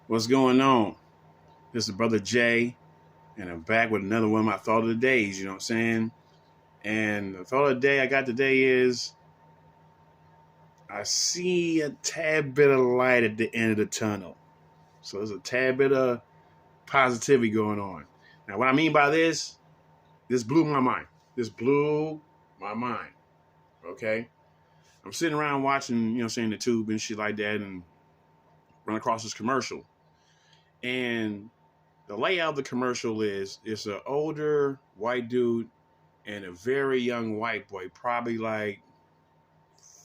What's going on? This is Brother Jay, and I'm back with another one of my thought of the days, you know what I'm saying? And the thought of the day I got today is I see a tad bit of light at the end of the tunnel. So there's a tad bit of positivity going on. Now, what I mean by this blew my mind. This blew my mind, okay? I'm sitting around watching, the tube and shit like that and run across this commercial. And the layout of the commercial is it's an older white dude and a very young white boy, probably like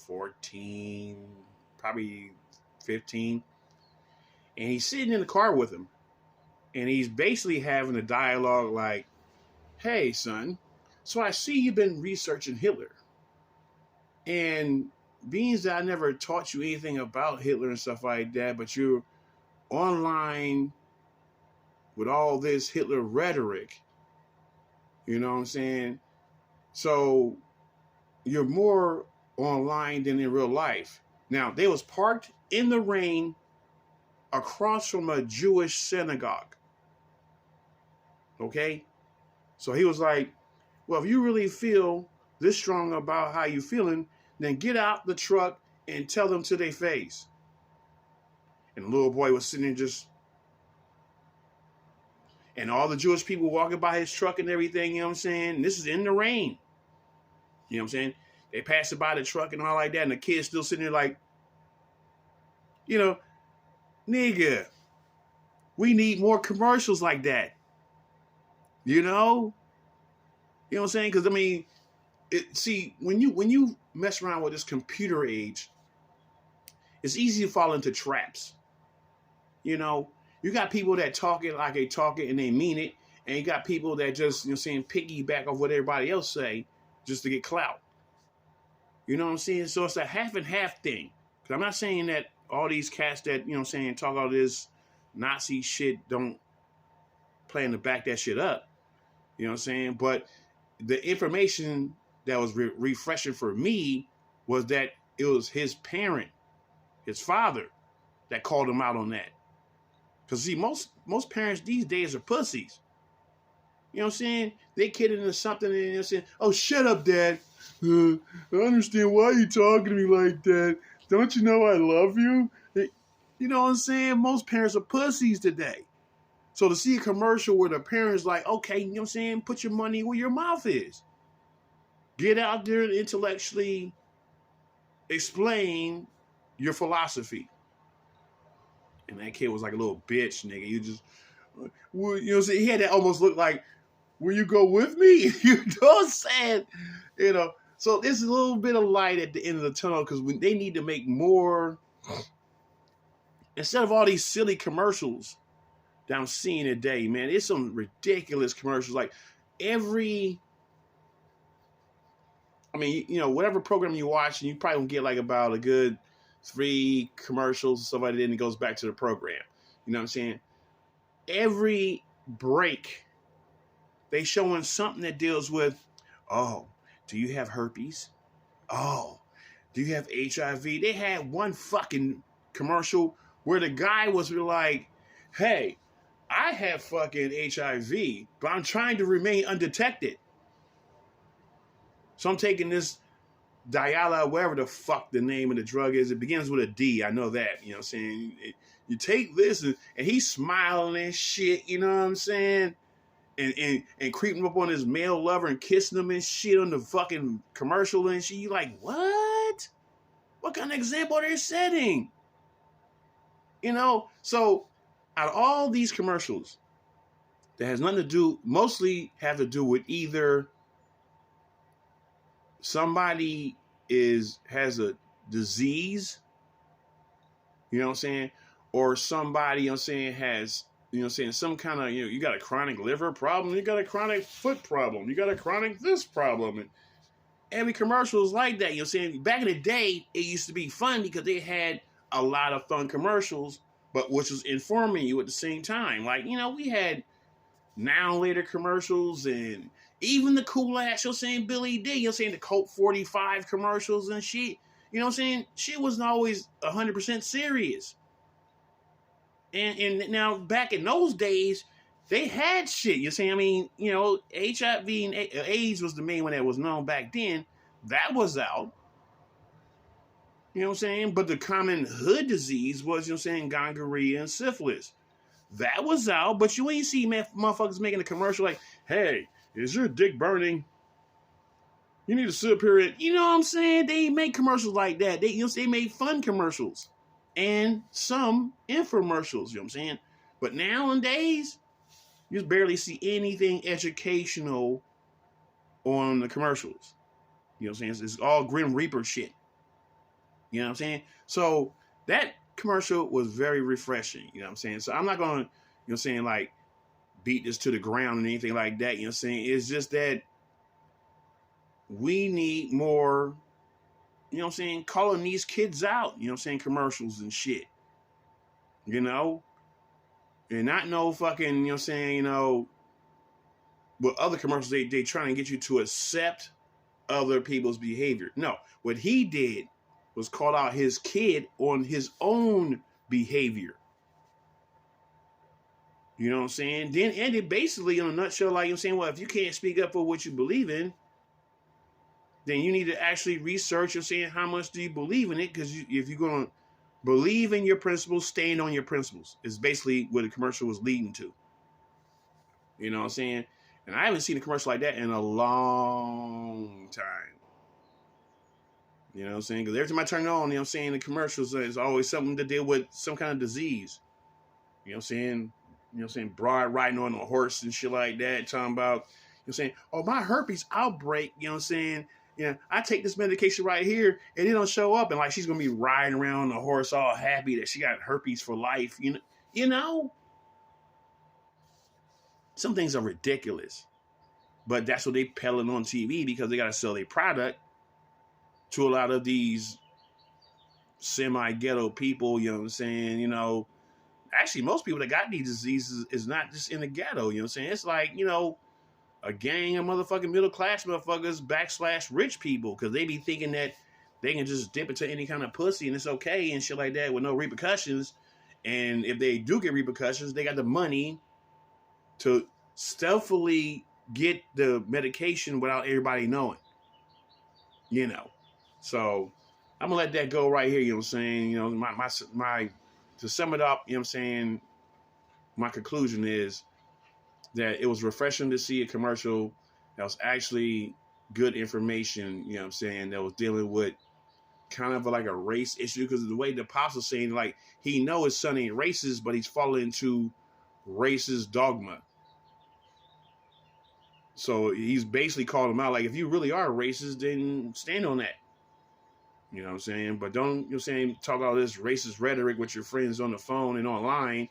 14, probably 15. And he's sitting in the car with him. And he's basically having a dialogue like, hey, son, so I see you've been researching Hitler. And being that I never taught you anything about Hitler and stuff like that, but you're online with all this Hitler rhetoric, you know what I'm saying? So you're more online than in real life. Now, they was parked in the rain across from a Jewish synagogue. Okay? So he was like, well, if you really feel this strong about how you feeling, then get out the truck and tell them to their face. And the little boy was sitting there and all the Jewish people walking by his truck and everything, you know what I'm saying? And this is in the rain. You know what I'm saying? They passed by the truck and all like that, and the kid's still sitting there like, nigga, we need more commercials like that. You know? You know what I'm saying? Because, when you mess around with this computer age, it's easy to fall into traps. You got people that talk it like they talk it and they mean it, and you got people that just, piggyback off what everybody else say just to get clout. You know what I'm saying? So it's a half and half thing. Because I'm not saying that all these cats that, talk all this Nazi shit don't plan to back that shit up. You know what I'm saying? But the information that was refreshing for me was that it was his parent, his father, that called him out on that. Because, see, most parents these days are pussies. You know what I'm saying? They kidding into something and they're saying, oh, shut up, Dad. I understand why you talking to me like that. Don't you know I love you? You know what I'm saying? Most parents are pussies today. So to see a commercial where the parents like, okay, you know what I'm saying? Put your money where your mouth is. Get out there and intellectually explain your philosophy. And that kid was like a little bitch, nigga. You just, you know what I'm saying? He had that almost look like, will you go with me? You know what I'm saying? So there's a little bit of light at the end of the tunnel because they need to make more, instead of all these silly commercials that I'm seeing today, man, it's some ridiculous commercials. Like whatever program you watch, and you probably will get like about a good 3 commercials, stuff like that, and it goes back to the program. You know what I'm saying? Every break, they showing something that deals with, oh, do you have herpes? Oh, do you have HIV? They had one fucking commercial where the guy was like, hey, I have fucking HIV, but I'm trying to remain undetected. So I'm taking this Diala, whatever the fuck the name of the drug is. It begins with a D. I know that. You know what I'm saying? You take this and he's smiling and shit. You know what I'm saying? And creeping up on his male lover and kissing him and shit on the fucking commercial and shit. You like, what? What kind of example they're setting? So out of all these commercials that has nothing to do, mostly have to do with either somebody has a disease, you know what I'm saying, or somebody, you know what I'm saying, has, you know what I'm saying, some kind of, you got a chronic liver problem, you got a chronic foot problem, you got a chronic this problem, and every commercial is like that, you know what I'm saying. Back in the day, it used to be fun because they had a lot of fun commercials, but which was informing you at the same time. Like, we had Now and Later commercials and even the cool ass, you know what I'm saying, Billy D, you know what I'm saying, the Colt 45 commercials and shit. You know what I'm saying? Shit wasn't always 100% serious. And now back in those days, they had shit. You see, I mean, you know, HIV and AIDS was the main one that was known back then. That was out. You know what I'm saying? But the common hood disease was, you know what I'm saying, gonorrhea and syphilis. That was out, but you ain't see motherfuckers making a commercial like, hey, is your dick burning? You need to sit up here and, you know what I'm saying? They make commercials like that. They made fun commercials and some infomercials, you know what I'm saying? But nowadays, you just barely see anything educational on the commercials. You know what I'm saying? It's all Grim Reaper shit. You know what I'm saying? So that commercial was very refreshing. You know what I'm saying? So I'm not going to, you know what I'm saying, like beat this to the ground and anything like that. You know what I'm saying? It's just that we need more, you know what I'm saying, calling these kids out, you know what I'm saying, commercials and shit. You know? And not no fucking, you know what I'm saying, you know, with other commercials, they trying to get you to accept other people's behavior. No, what he did was call out his kid on his own behavior. You know what I'm saying? Then ended basically in a nutshell, like, you know what I'm saying, well, if you can't speak up for what you believe in, then you need to actually research and saying how much do you believe in it, because if you're going to believe in your principles, stand on your principles is basically what the commercial was leading to. You know what I'm saying? And I haven't seen a commercial like that in a long time. You know what I'm saying? Because every time I turn it on, you know what I'm saying, the commercials is always something to deal with some kind of disease. You know what I'm saying? You know what I'm saying? Bride riding on a horse and shit like that, talking about, you know what I'm saying, oh, my herpes outbreak, you know what I'm saying? Yeah, I take this medication right here and it don't show up. And like she's going to be riding around on a horse all happy that she got herpes for life. You know? Some things are ridiculous. But that's what they peddling on TV because they got to sell their product to a lot of these semi-ghetto people, you know what I'm saying? You know, actually, most people that got these diseases is not just in the ghetto, you know what I'm saying? It's like, you know, a gang of motherfucking middle-class motherfuckers / rich people because they be thinking that they can just dip into any kind of pussy and it's okay and shit like that with no repercussions. And if they do get repercussions, they got the money to stealthily get the medication without everybody knowing. You know. So I'm gonna let that go right here, you know what I'm saying? You know, my to sum it up, you know what I'm saying, my conclusion is that it was refreshing to see a commercial that was actually good information, you know what I'm saying, that was dealing with kind of like a race issue, because the way the Pops was saying, like, he know his son ain't racist, but he's falling into racist dogma. So he's basically called him out, like, if you really are racist, then stand on that. You know what I'm saying? But don't, you know what I'm saying, talk all this racist rhetoric with your friends on the phone and online,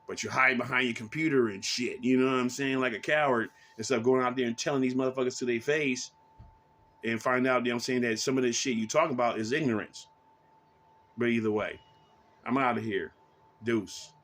but you're hiding behind your computer and shit. You know what I'm saying? Like a coward, instead of going out there and telling these motherfuckers to their face and find out, you know what I'm saying, that some of this shit you talk about is ignorance. But either way, I'm out of here. Deuce.